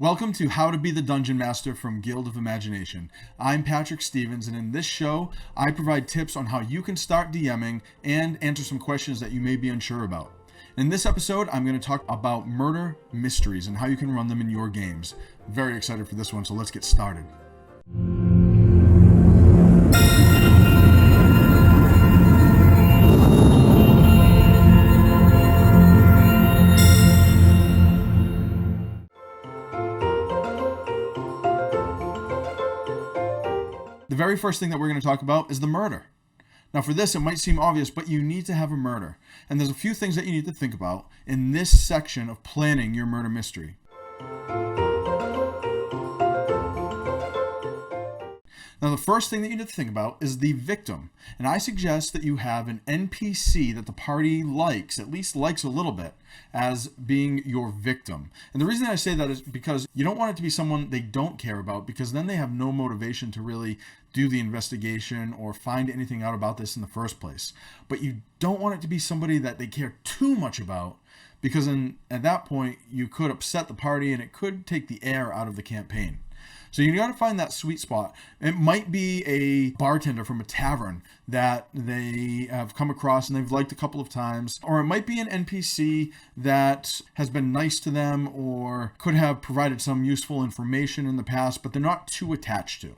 Welcome to How to Be the Dungeon Master from Guild of Imagination. I'm Patrick Stevens, and in this show, I provide tips on how you can start DMing and answer some questions that you may be unsure about. In this episode, I'm going to talk about murder mysteries and how you can run them in your games. Very excited for this one, so let's get started. The very first thing that we're going to talk about is the murder. Now for this, it might seem obvious, but you need to have a murder. And there's a few things that you need to think about in this section of planning your murder mystery. Now the first thing that you need to think about is the victim. And I suggest that you have an NPC that the party likes, at least likes a little bit, as being your victim. And the reason I say that is because you don't want it to be someone they don't care about, because then they have no motivation to really do the investigation or find anything out about this in the first place. But you don't want it to be somebody that they care too much about, because at that point you could upset the party and it could take the air out of the campaign. So you got to find that sweet spot. It might be a bartender from a tavern that they have come across and they've liked a couple of times. Or it might be an NPC that has been nice to them or could have provided some useful information in the past, but they're not too attached to.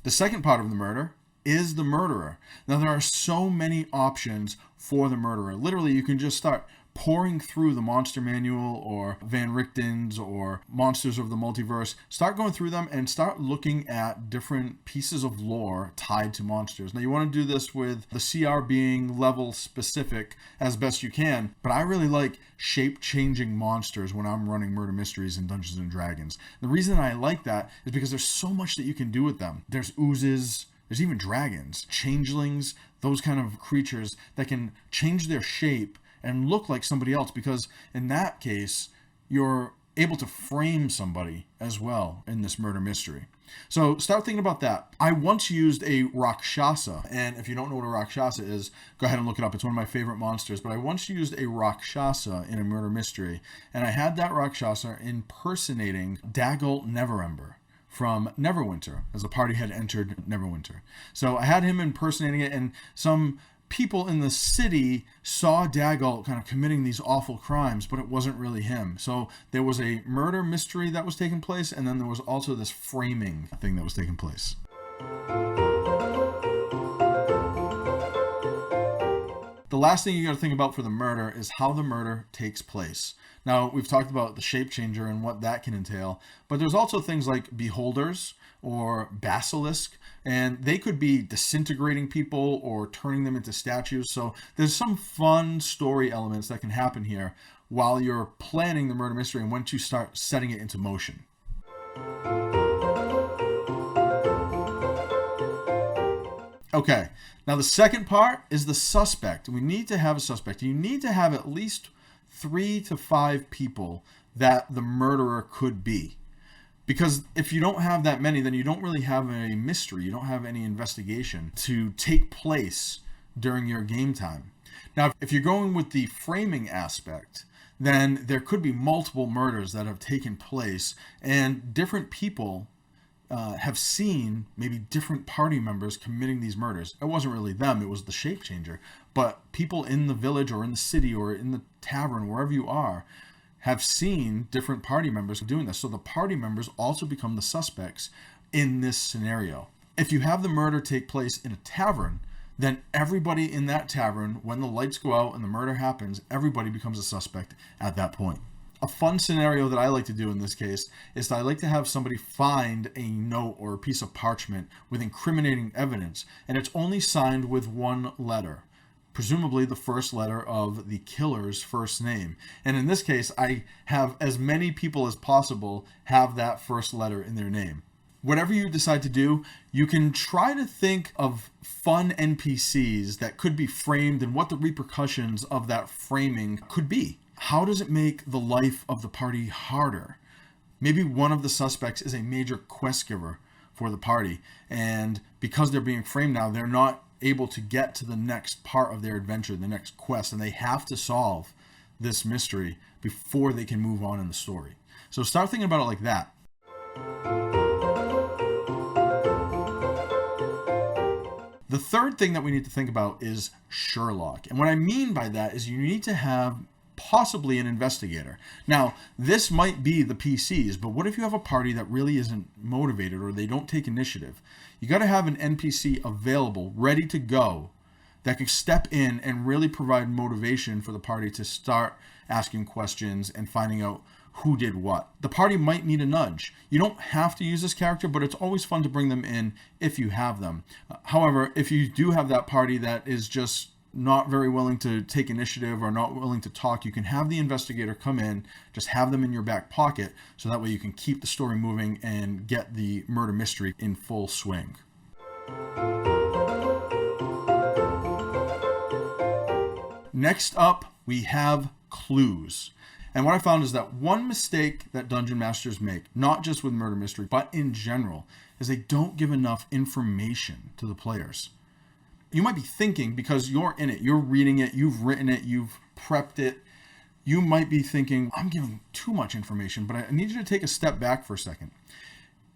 The second part of the murder is the murderer. Now there are so many options for the murderer. Literally, you can just start pouring through the monster manual or Van Richten's or Monsters of the Multiverse. Start going through them and start looking at different pieces of lore tied to monsters. Now you want to do this with the CR being level specific as best you can, but I really like shape-changing monsters when I'm running murder mysteries in Dungeons & Dragons. The reason I like that is because there's so much that you can do with them. There's oozes, there's even dragons, changelings, those kind of creatures that can change their shape and look like somebody else, because in that case, you're able to frame somebody as well in this murder mystery. So start thinking about that. I once used a Rakshasa, and if you don't know what a Rakshasa is, go ahead and look it up. It's one of my favorite monsters, but I once used a Rakshasa in a murder mystery, and I had that Rakshasa impersonating Daggalt Neverember from Neverwinter, as the party had entered Neverwinter. So I had him impersonating it, and some people in the city saw Daggalt kind of committing these awful crimes, but it wasn't really him. So there was a murder mystery that was taking place, and then there was also this framing thing that was taking place. The last thing you got to think about for the murder is how the murder takes place. Now, we've talked about the shape changer and what that can entail, but there's also things like beholders or basilisk, and they could be disintegrating people or turning them into statues. So there's some fun story elements that can happen here while you're planning the murder mystery and once you start setting it into motion. Okay, now the second part is the suspect. We need to have a suspect. You need to have at least 3 to 5 people that the murderer could be. Because if you don't have that many, then you don't really have a mystery. You don't have any investigation to take place during your game time. Now, if you're going with the framing aspect, then there could be multiple murders that have taken place, and different people have seen maybe different party members committing these murders. It wasn't really them, it was the shape changer. But people in the village or in the city or in the tavern, wherever you are, have seen different party members doing this. So the party members also become the suspects in this scenario. If you have the murder take place in a tavern, then everybody in that tavern, when the lights go out and the murder happens, everybody becomes a suspect at that point. A fun scenario that I like to do in this case is that I like to have somebody find a note or a piece of parchment with incriminating evidence, and it's only signed with one letter, presumably the first letter of the killer's first name. And in this case, I have as many people as possible have that first letter in their name. Whatever you decide to do, you can try to think of fun NPCs that could be framed and what the repercussions of that framing could be. How does it make the life of the party harder? Maybe one of the suspects is a major quest giver for the party, and because they're being framed now, they're not able to get to the next part of their adventure, the next quest, and they have to solve this mystery before they can move on in the story. So start thinking about it like that. The third thing that we need to think about is Sherlock. And what I mean by that is you need to have possibly an investigator. Now, this might be the PCs, but what if you have a party that really isn't motivated or they don't take initiative? You got to have an NPC available, ready to go, that can step in and really provide motivation for the party to start asking questions and finding out who did what. The party might need a nudge. You don't have to use this character, but it's always fun to bring them in if you have them. However, if you do have that party that is just not very willing to take initiative or not willing to talk, you can have the investigator come in, just have them in your back pocket, so that way you can keep the story moving and get the murder mystery in full swing. Next up, we have clues. And what I found is that one mistake that dungeon masters make, not just with murder mystery, but in general, is they don't give enough information to the players. You might be thinking, because you're in it, you're reading it, you've written it, you've prepped it, you might be thinking, I'm giving too much information, but I need you to take a step back for a second.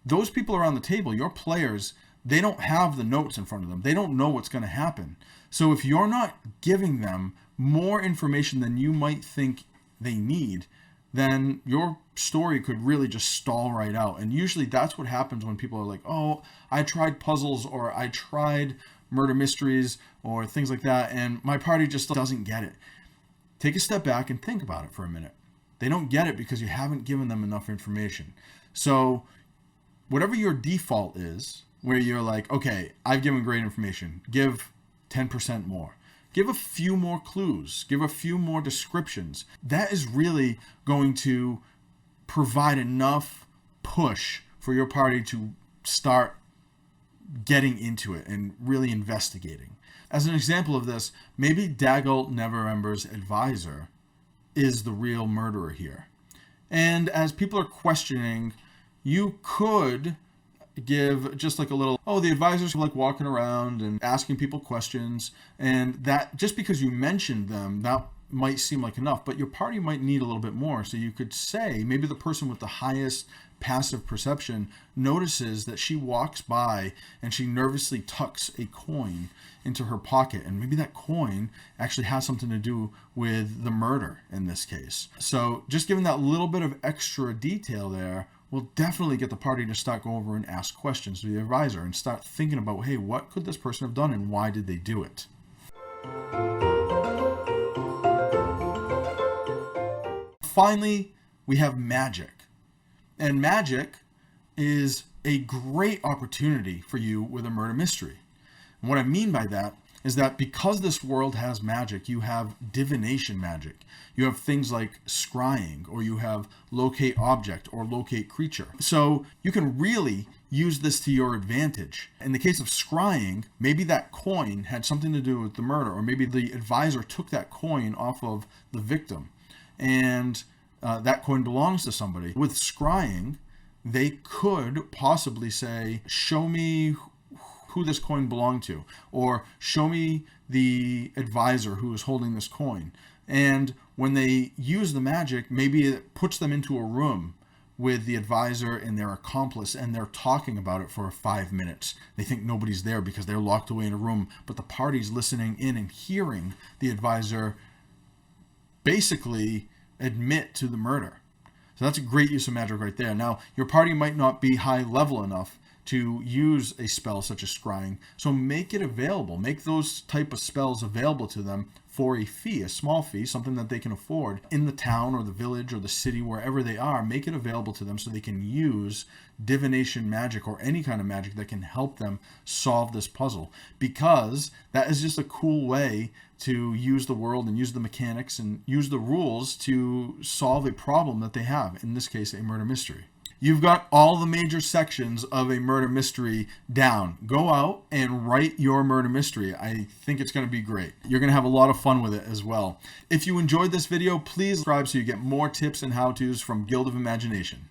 Those people around the table, your players, they don't have the notes in front of them. They don't know what's going to happen. So if you're not giving them more information than you might think they need, then your story could really just stall right out. And usually that's what happens when people are like, oh, I tried puzzles, or I tried murder mysteries, or things like that, and my party just doesn't get it. Take a step back and think about it for a minute. They don't get it because you haven't given them enough information. So whatever your default is, where you're like, okay, I've given great information, give 10% more. Give a few more clues, give a few more descriptions. That is really going to provide enough push for your party to start getting into it and really investigating. As an example of this, maybe Daggelt Neverember's advisor is the real murderer here. And as people are questioning, you could give just like a little, oh, the advisors like walking around and asking people questions, and that just because you mentioned them, that might seem like enough, but your party might need a little bit more. So you could say maybe the person with the highest passive perception notices that she walks by and she nervously tucks a coin into her pocket, and maybe that coin actually has something to do with the murder in this case. So just giving that little bit of extra detail there will definitely get the party to start go over and ask questions to the advisor and start thinking about, hey, what could this person have done and why did they do it? Finally, we have magic. And magic is a great opportunity for you with a murder mystery. And what I mean by that is that because this world has magic, you have divination magic. You have things like scrying, or you have locate object or locate creature. So you can really use this to your advantage. In the case of scrying, maybe that coin had something to do with the murder, or maybe the advisor took that coin off of the victim, and that coin belongs to somebody. With scrying, they could possibly say, show me who this coin belonged to, or show me the advisor who is holding this coin. And when they use the magic, maybe it puts them into a room with the advisor and their accomplice, and they're talking about it for 5 minutes. They think nobody's there because they're locked away in a room, but the party's listening in and hearing the advisor basically admit to the murder. So that's a great use of magic right there. Now, your party might not be high level enough to use a spell such as scrying, so make it available. Make those type of spells available to them for a fee, a small fee, something that they can afford in the town or the village or the city, wherever they are. Make it available to them so they can use divination magic or any kind of magic that can help them solve this puzzle, because that is just a cool way to use the world and use the mechanics and use the rules to solve a problem that they have, in this case, a murder mystery. You've got all the major sections of a murder mystery down. Go out and write your murder mystery. I think it's going to be great. You're going to have a lot of fun with it as well. If you enjoyed this video, please subscribe so you get more tips and how-tos from Guild of Imagination.